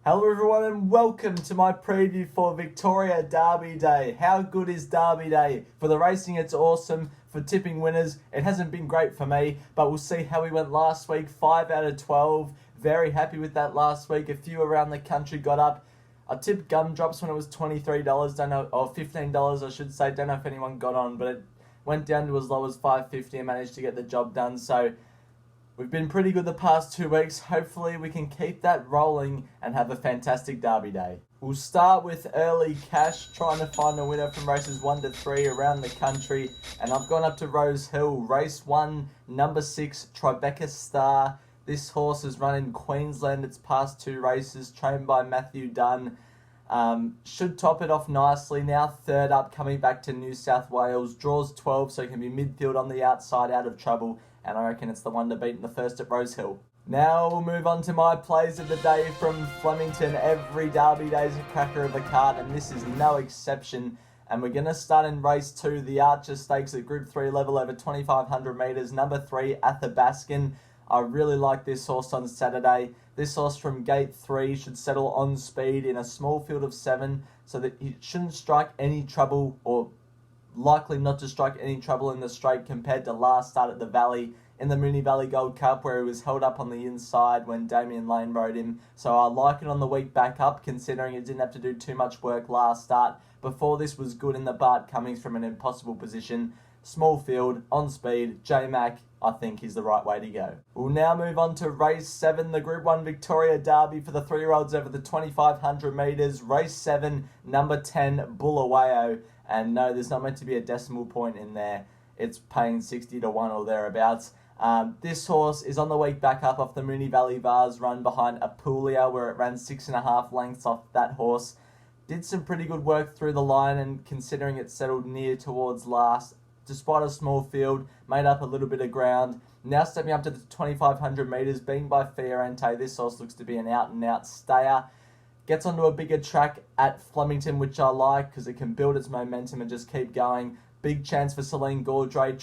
Hello everyone and welcome to my preview for Victoria Derby Day. How good is Derby Day? For the racing it's awesome, for tipping winners it hasn't been great for me, but we'll see how we went last week. 5 out of 12, very happy with that last week. A few around the country got up. I tipped gumdrops when it was $23, don't know, or $15 I should say, don't know if anyone got on, but it went down to as low as $5.50 and managed to get the job done. So we've been pretty good the past 2 weeks. Hopefully we can keep that rolling and have a fantastic Derby Day. We'll start with early cash, trying to find a winner from races 1 to 3 around the country. And I've gone up to Rose Hill. Race 1, number 6, Tribeca Star. This horse has run in Queensland its past 2 races, trained by Matthew Dunn. Should top it off nicely. Now third up, coming back to New South Wales. Draws 12, so it can be midfield on the outside, out of trouble. And I reckon it's the one to beat in the first at Rose Hill. Now we'll move on to my plays of the day from Flemington. Every Derby Day is a cracker of a card, and this is no exception. And we're going to start in race 2, the Archer Stakes at Group 3 level over 2,500 metres. Number 3, Athabascan. I really like this horse on Saturday. This horse from gate 3 should settle on speed in a small field of 7, so that he shouldn't strike any trouble, or likely not to strike any trouble in the straight compared to last start at the Valley in the Moonee Valley Gold Cup, where he was held up on the inside when Damien Lane rode him. So I like it on the week back up, considering it didn't have to do too much work last start. Before this was good in the Bart Cummings from an impossible position. Small field, on speed, J-Mac, I think is the right way to go. We'll now move on to race 7, the Group 1 Victoria Derby for the 3-year-olds over the 2,500 metres. Race 7, number 10, Bulawayo. And no, there's not meant to be a decimal point in there. It's paying 60 to 1 or thereabouts. This horse is on the week back up off the Moonee Valley Vars run behind Apulia, where it ran 6.5 lengths off that horse. Did some pretty good work through the line, and considering it settled near towards last, despite a small field, made up a little bit of ground. Now stepping up to the 2,500 metres, being by Fiorente, this horse looks to be an out-and-out stayer. Gets onto a bigger track at Flemington, which I like because it can build its momentum and just keep going. Big chance for Celine Gaudray.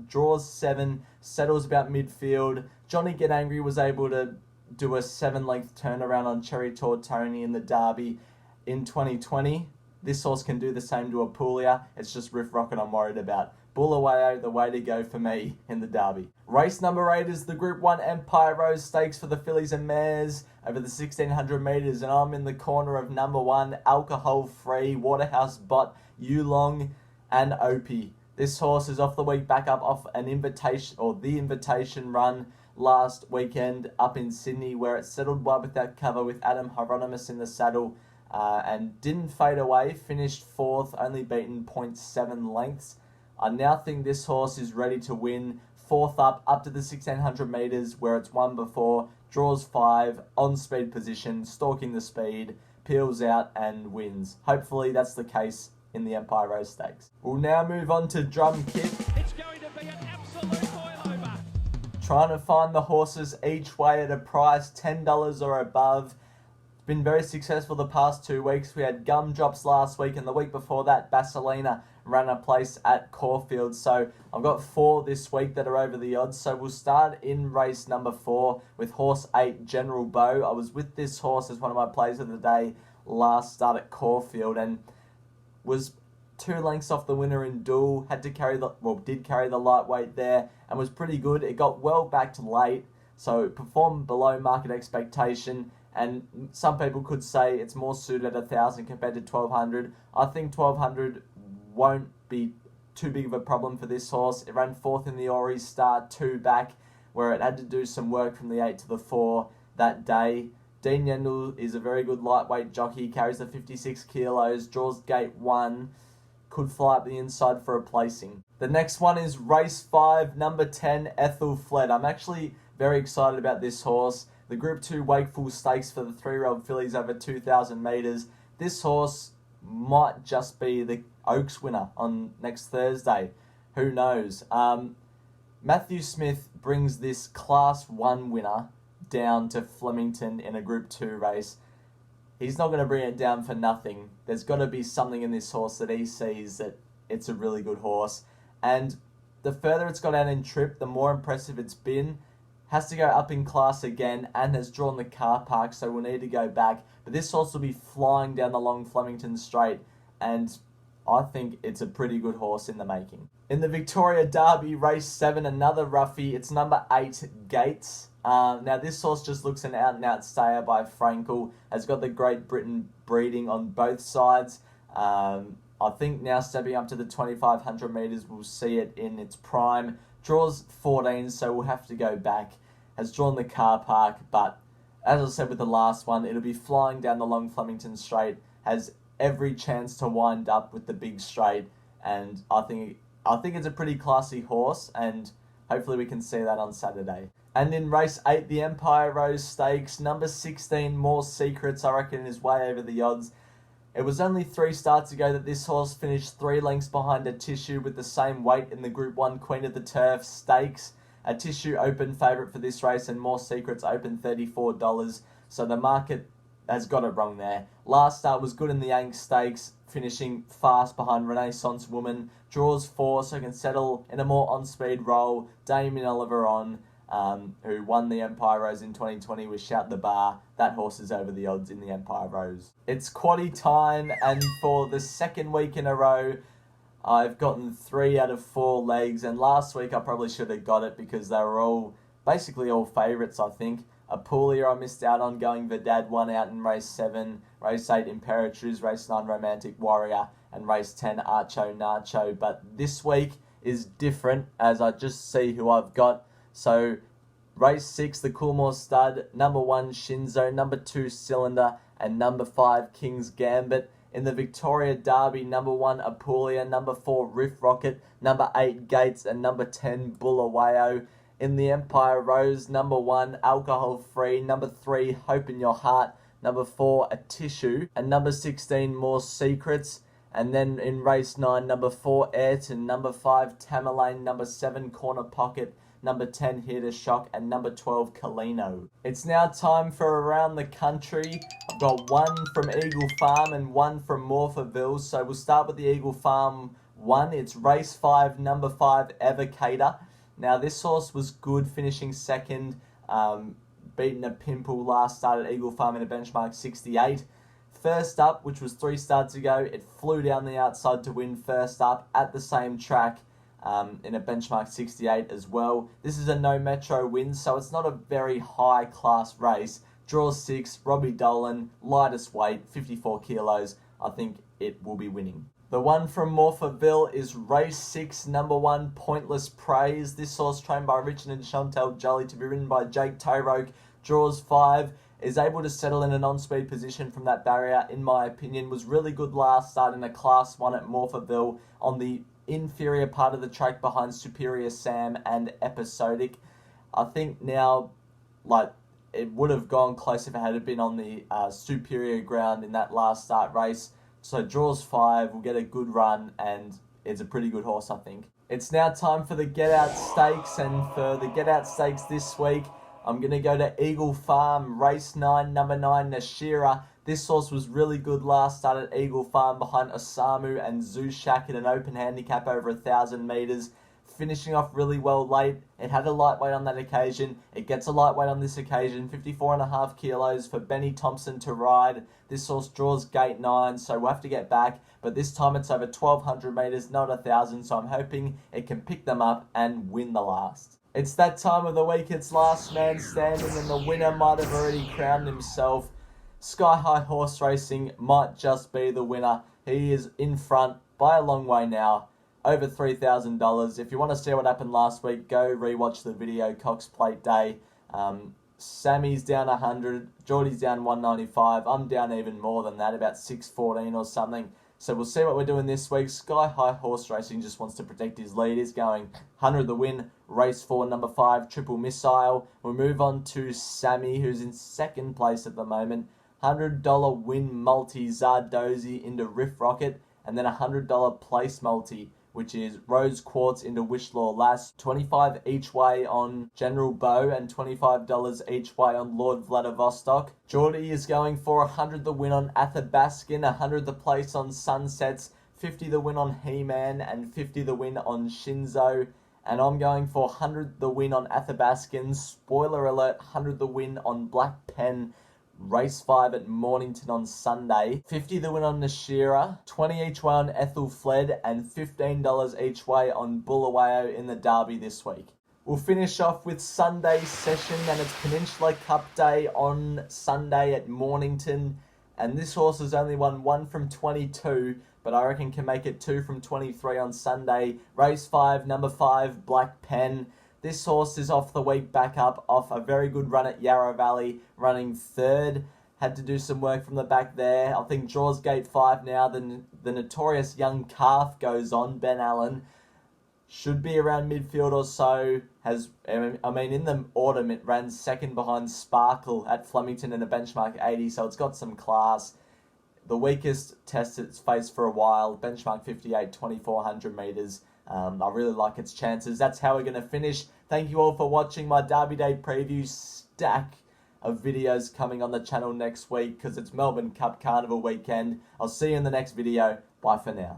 Draws 7, settles about midfield. Johnny Get Angry was able to do a 7-length turnaround on Cherry Tortoni in the Derby in 2020. This horse can do the same to Apulia. It's just Riff Rocket I'm worried about. Bulawayo, the way to go for me in the Derby. Race number 8 is the Group 1 Empire Rose Stakes for the fillies and mares over the 1,600 metres, and I'm in the corner of number 1, Alcohol Free, Waterhouse Bot, Yulong and Opie. This horse is off the week back up off an invitation, or the invitation run last weekend up in Sydney, where it settled well with that cover with Adam Hieronymus in the saddle, and didn't fade away, finished 4th, only beaten 0.7 lengths. I now think this horse is ready to win. 4th up to the 1,600 metres, where it's won before. Draws 5, on speed position, stalking the speed, peels out and wins. Hopefully that's the case in the Empire Rose Stakes. We'll now move on to Drum Kit. It's going to be an absolute boilover. Trying to find the horses each way at a price, $10 or above. Been very successful the past 2 weeks. We had Gumdrops last week, and the week before that, Basilina ran a place at Caulfield. So I've got 4 this week that are over the odds. So we'll start in race number 4 with horse 8, General Bow. I was with this horse as one of my plays of the day last start at Caulfield, and was 2 lengths off the winner in duel. Did carry the lightweight there, and was pretty good. It got well backed late, so it performed below market expectation. And some people could say it's more suited at 1,000 compared to 1,200. I think 1,200 won't be too big of a problem for this horse. It ran 4th in the Ori start, 2 back, where it had to do some work from the 8 to the 4 that day. Dean Yendall is a very good lightweight jockey, carries the 56 kilos, draws gate 1, could fly up the inside for a placing. The next one is race 5, number 10, Ethel Fled. I'm actually very excited about this horse. The Group 2 Wakeful Stakes for the 3-year-old fillies over 2,000 metres. This horse might just be the Oaks winner on next Thursday. Who knows? Matthew Smith brings this Class 1 winner down to Flemington in a Group 2 race. He's not going to bring it down for nothing. There's got to be something in this horse that he sees that it's a really good horse. And the further it's gone out in trip, the more impressive it's been. has to go up in class again and has drawn the car park, so we'll need to go back. But this horse will be flying down the long Flemington straight, and I think it's a pretty good horse in the making. In the Victoria Derby, race 7, another roughie. It's number 8, Gates. Now this horse just looks an out-and-out stayer by Frankel. Has got the Great Britain breeding on both sides. I think now stepping up to the 2,500 metres, we'll see it in its prime. Draws 14, so we'll have to go back. Has drawn the car park, but as I said with the last one, it'll be flying down the long Flemington straight. Has every chance to wind up with the big straight, and I think it's a pretty classy horse, and hopefully we can see that on Saturday. And in race 8, the Empire Rose Stakes, number 16, More Secrets, I reckon is way over the odds. It was only 3 starts ago that this horse finished 3 lengths behind Atishu with the same weight in the Group 1 Queen of the Turf Stakes. Atishu open favourite for this race, and More Secrets open $34, so the market has got it wrong there. Last start was good in the Yank Stakes, finishing fast behind Renaissance Woman. Draws 4, so can settle in a more on-speed role. Damien Oliver who won the Empire Rose in 2020 with Shout the Bar. That horse is over the odds in the Empire Rose. It's quaddie time, and for the second week in a row, I've gotten 3 out of 4 legs, and last week I probably should have got it because they were basically all favourites, I think. Apulia I missed out on, going Verdad 1 out in race 7, race 8 Imperatriz, race 9 Romantic Warrior, and race 10 Archo Nacho. But this week is different as I just see who I've got. So race 6, the Coolmore Stud, number 1 Shinzo, number 2 Cylinder, and number 5 King's Gambit. In the Victoria Derby, number 1 Apulia, number 4 Riff Rocket, number 8 Gates, and number 10 Bulawayo. In the Empire Rose, number 1 Alcohol Free, number 3 Hope in Your Heart, number 4 Atishu, and number 16 More Secrets. And then in race 9, number 4 Ayrton, number 5 Tamerlane, number 7 Corner Pocket, number 10 Here to Shock, and number 12 Kalino. It's now time for Around the Country. I've got 1 from Eagle Farm and 1 from Morphettville. So we'll start with the Eagle Farm 1. It's race 5, number 5 Evocator. Now this horse was good, finishing second, beating a pimple last start at Eagle Farm in a benchmark 68. First up, which was 3 starts ago, it flew down the outside to win first up at the same track in a benchmark 68 as well. This is a no metro win, so it's not a very high class race. Draws 6, Robbie Dolan, lightest weight, 54 kilos. I think it will be winning. The one from Morphettville is race 6, number 1, Pointless Praise. This horse trained by Richard and Chantal Jolly to be ridden by Jake Toeroke. Draws 5, is able to settle in an on-speed position from that barrier, in my opinion. Was really good last start in a Class 1 at Morphettville on the inferior part of the track behind Superior Sam and Episodic. I think now, it would have gone close if it had been on the superior ground in that last start race. So draws 5, will get a good run, and it's a pretty good horse, I think. It's now time for the Get Out Stakes, and for the Get Out Stakes this week, I'm going to go to Eagle Farm, race 9, number 9, Nashira. This horse was really good last start at Eagle Farm behind Osamu and Zushak in an open handicap over 1,000 metres. Finishing off really well late. It had a lightweight on that occasion. It gets a lightweight on this occasion. 54.5 kilos for Benny Thompson to ride. This horse draws gate 9, so we'll have to get back. But this time it's over 1,200 metres, not 1,000. So I'm hoping it can pick them up and win the last. It's that time of the week. It's last man standing, and the winner might have already crowned himself. Sky High Horse Racing might just be the winner. He is in front by a long way now. Over $3,000. If you want to see what happened last week, go rewatch the video, Cox Plate Day. Sammy's down 100, Geordie's down 195. I'm down even more than that, about 614 or something. So we'll see what we're doing this week. Sky High Horse Racing just wants to protect his lead. He's going 100 the win, race 4, number 5, Triple Missile. We'll move on to Sammy, who's in second place at the moment. $100 win multi, Zardozi into Riff Rocket, and then $100 place multi, which is Rose Quartz into Wishlaw Lass, $25 each way on General Bow, and $25 each way on Lord Vladivostok. Geordie is going for 100 the win on Athabascan, 100 the place on Sunsets, 50 the win on He-Man, and 50 the win on Shinzo. And I'm going for 100 the win on Athabascan. Spoiler alert, 100 the win on Black Pen. Race 5 at Mornington on Sunday. 50 the win on Nashira. 20 each way on Ethel Fled. And $15 each way on Bulawayo in the Derby this week. We'll finish off with Sunday's session, and it's Peninsula Cup Day on Sunday at Mornington. And this horse has only won 1 from 22, but I reckon can make it 2 from 23 on Sunday. Race 5, number 5, Black Pen. This horse is off the week back up off a very good run at Yarra Valley, running third. Had to do some work from the back there. I think draws gate 5 now. Then the notorious young calf goes on, Ben Allen. Should be around midfield or so. In the autumn, it ran second behind Sparkle at Flemington in a benchmark 80, so it's got some class. The weakest test it's faced for a while, benchmark 58, 2,400 metres. I really like its chances. That's how we're going to finish. Thank you all for watching my Derby Day preview stack of videos coming on the channel next week because it's Melbourne Cup Carnival weekend. I'll see you in the next video. Bye for now.